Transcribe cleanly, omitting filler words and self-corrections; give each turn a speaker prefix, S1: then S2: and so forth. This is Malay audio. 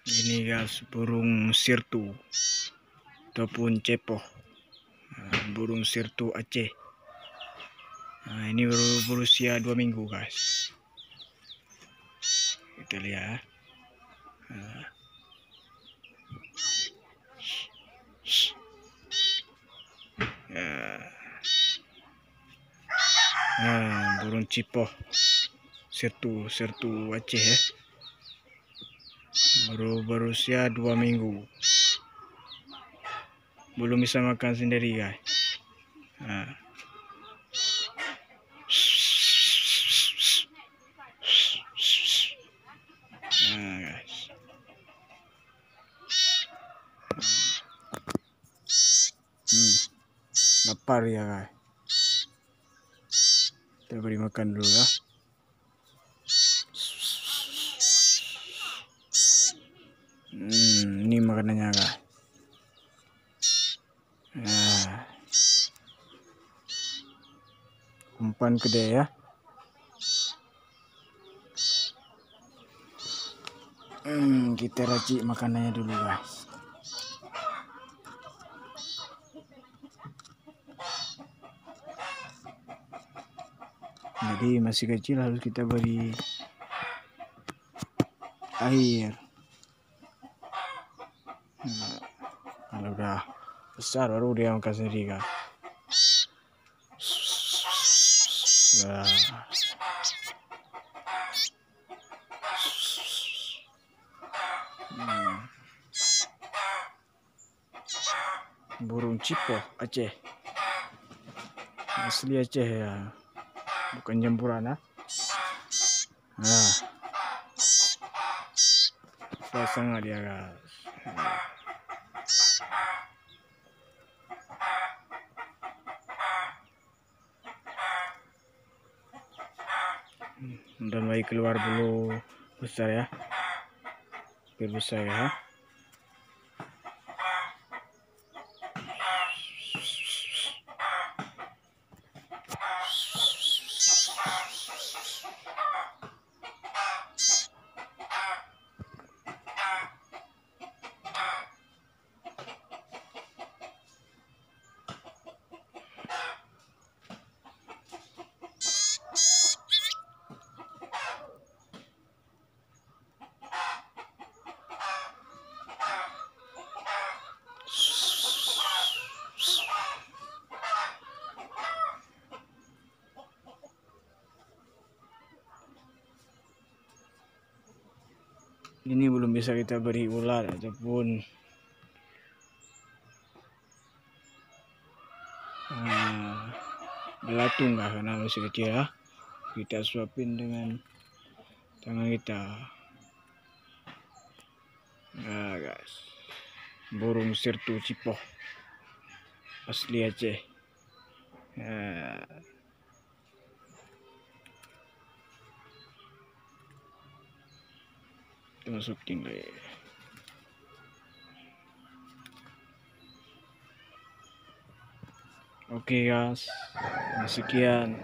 S1: Ini guys, burung sirtu ataupun cepoh, burung sirtu Aceh. Ini baru berusia 2 minggu guys. Kita lihat. Burung cipoh sirtu Aceh baru berusia 2 minggu, belum bisa makan sendiri guys. Guys, lapar ya guys. Kita beri makan dulu ya. Ini makanannya guys. Umpan gede ya. Kita racik makanannya dulu guys. Jadi masih kecil harus kita beri air. Kalau udah besar baru dia makan sendiri guys. Burung cipoh Aceh, asli Aceh ya, bukan jamburan. Sangat dia guys. Dan baik keluar bulu besar ya, biar besar ya. Ini belum bisa kita beri ular ataupun belatung karena masih kecil ya. Kita suapin dengan tangan kita. Guys, burung sirtu cipoh asli Aceh. Kita masukin lagi. Oke guys, sekian.